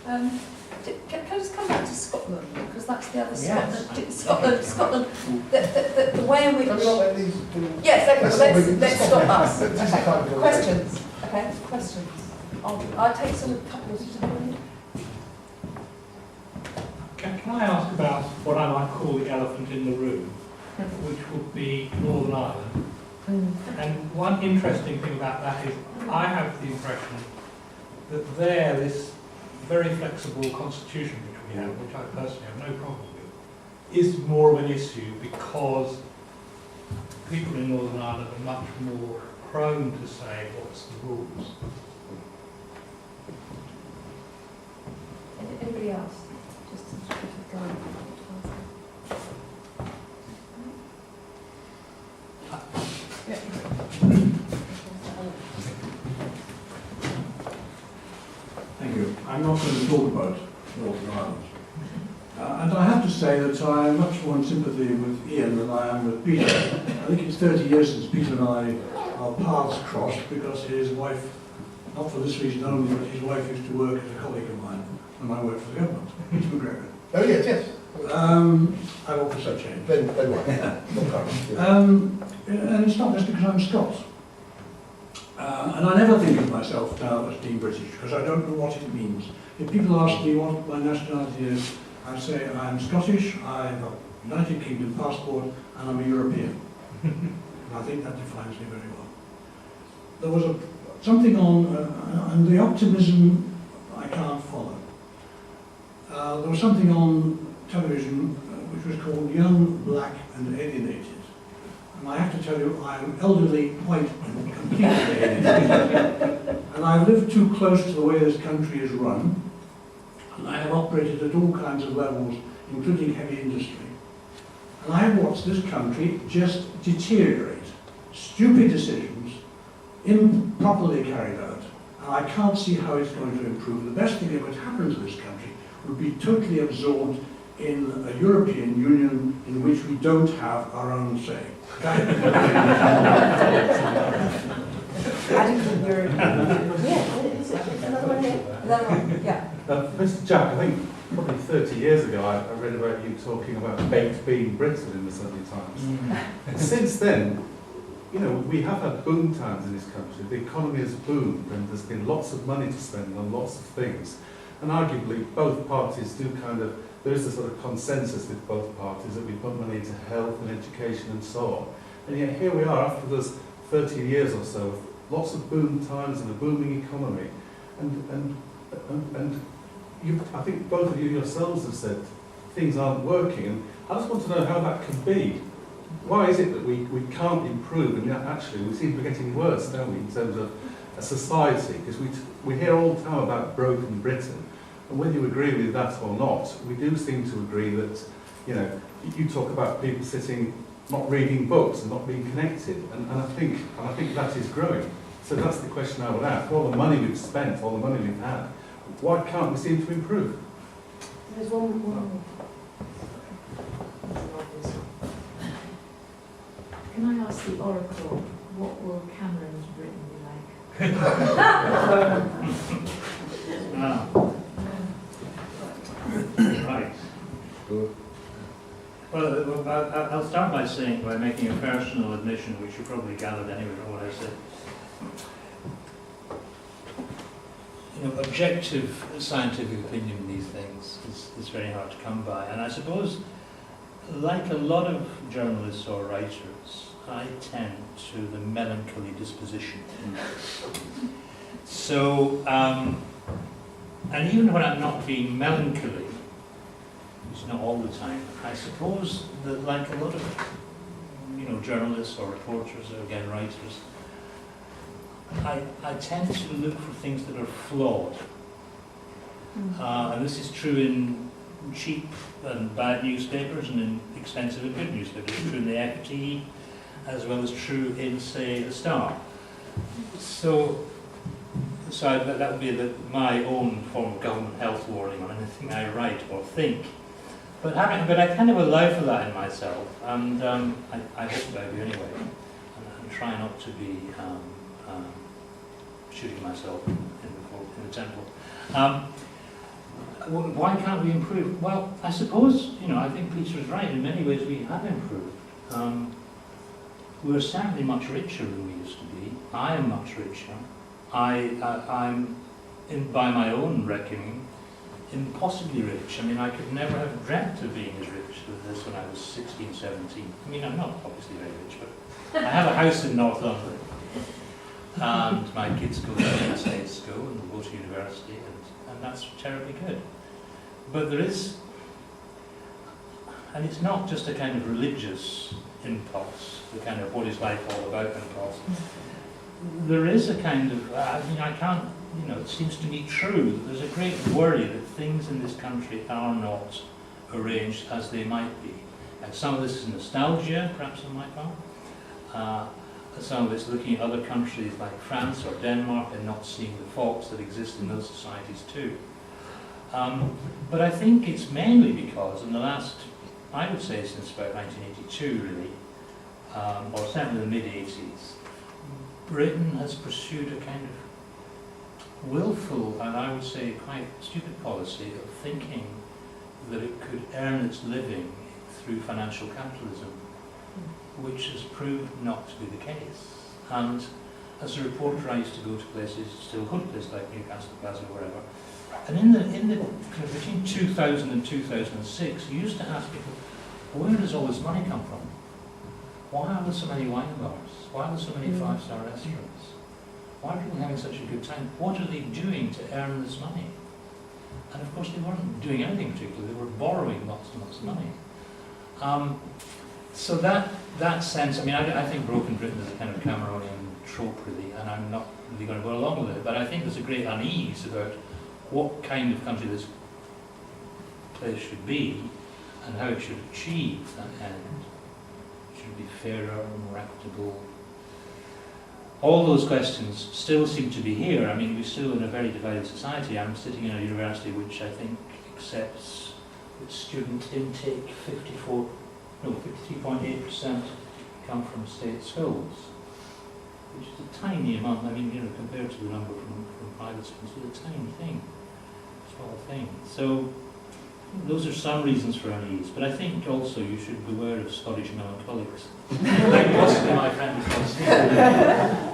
Can I just come back to Scotland, because that's the other Yes. Scotland, the way in which... Can we not let these do... Yes, okay, well, let's stop us. This is the kind of Questions? Okay, questions. I'll take sort of a couple of... Can I ask about what I might call the elephant in the room, which would be Northern Ireland? And one interesting thing about that is I have the impression that there, this very flexible constitution which we have, which I personally have no problem with, is more of an issue because people in Northern Ireland are much more prone to say what's the rules. Anybody else? Just to keep it going. Thank you. I'm not going to talk about Northern Ireland. And I have to say that I am much more in sympathy with Ian than I am with Peter. I think it's 30 years since Peter and I, our paths crossed, because his wife, not for this reason only, but his wife used to work as a colleague of mine when I worked for the government, Peter McGregor. Oh, yes, yes. I've also changed. Then what? Not current. And it's not just because I'm Scots. And I never think of myself now as being British, because I don't know what it means. If people ask me what my nationality is, I say I'm Scottish, I have a United Kingdom passport, and I'm a European. And I think that defines me very well. There was something on, and the optimism I can't follow. There was something on television which was called Young, Black and Alienated. And I have to tell you, I am elderly, white and completely alienated. And I've lived too close to the way this country is run. And I have operated at all kinds of levels, including heavy industry. And I have watched this country just deteriorate. Stupid decisions, improperly carried out. And I can't see how it's going to improve. The best thing that would happen to this country would be totally absorbed in a European Union in which we don't have our own say. Mr. Jack, I think probably 30 years ago I read about you talking about baked bean Britain in the Sunday Times. Since then, you know, we have had boom times in this country. The economy has boomed and there's been lots of money to spend on lots of things. And arguably both parties do kind of, there is a sort of consensus with both parties that we put money into health and education and so on. And yet here we are after those 30 years or so, lots of boom times and a booming economy. And I think both of you yourselves have said things aren't working. And I just want to know how that can be. Why is it that we can't improve, and yet actually we seem to be getting worse, don't we, in terms of a society? Because we hear all the time about broken Britain, and whether you agree with that or not, we do seem to agree that, you know, you talk about people sitting, not reading books and not being connected, and I think that is growing. So that's the question I would ask. All the money we've spent, all the money we've had, why can't we seem to improve? There's one more. Can I ask the Oracle, what will Cameron's Britain be like? Right. Well, I'll start by making a personal admission, which you probably gathered anyway from what I said. You know, objective scientific opinion in these things is very hard to come by, and I suppose, like a lot of journalists or writers, I tend to the melancholy disposition. So, and even when I'm not being melancholy, which is not all the time, I suppose that like a lot of, you know, journalists or reporters or again writers, I tend to look for things that are flawed. And this is true in cheap and bad newspapers and in expensive and good newspapers. It's true in the FT as well as true in, say, the Star. So that would be my own form of government health warning on anything I write or think. But I kind of allow for that in myself, and I hope I do anyway. And try not to be shooting myself in the temple. Why can't we improve? Well, I suppose, I think Peter's right. In many ways we have improved. We're certainly much richer than we used to be. I am much richer. I'm, by my own reckoning, impossibly rich. I mean, I could never have dreamt of being as rich as this when I was 16, 17. I mean, I'm not obviously very rich, but I have a house in North London. And my kids go to a state school and go to university, and that's terribly good. But there is, and it's not just a kind of religious impulse, the kind of what is life all about impulse. There is a kind of, I can't, it seems to me true that there's a great worry that things in this country are not arranged as they might be. And some of this is nostalgia, perhaps on my part. Some of it's looking at other countries like France or Denmark and not seeing the faults that exist in those societies too. But I think it's mainly because in the last, I would say since about 1982 really, or certainly the mid-80s, Britain has pursued a kind of willful and I would say quite stupid policy of thinking that it could earn its living through financial capitalism, which has proved not to be the case. And as a reporter, I used to go to places, still go to places like Newcastle, Glasgow, wherever. And in the between 2000 and 2006, you used to ask people, where does all this money come from? Why are there so many wine bars? Why are there so many five-star restaurants? Why are people having such a good time? What are they doing to earn this money? And of course, they weren't doing anything particular. They were borrowing lots and lots of money. So that sense, I think Broken Britain is a kind of Cameronian trope really, and I'm not really going to go along with it, but I think there's a great unease about what kind of country this place should be and how it should achieve that end. Should it be fairer, more equitable? All those questions still seem to be here. I mean, we're still in a very divided society. I'm sitting in a university which I think accepts its student intake 53.8% come from state schools, which is a tiny amount. Compared to the number from private schools, it's a tiny thing, small thing. So those are some reasons for unease. But I think also you should beware of Scottish melancholics, like possibly my friend Steve.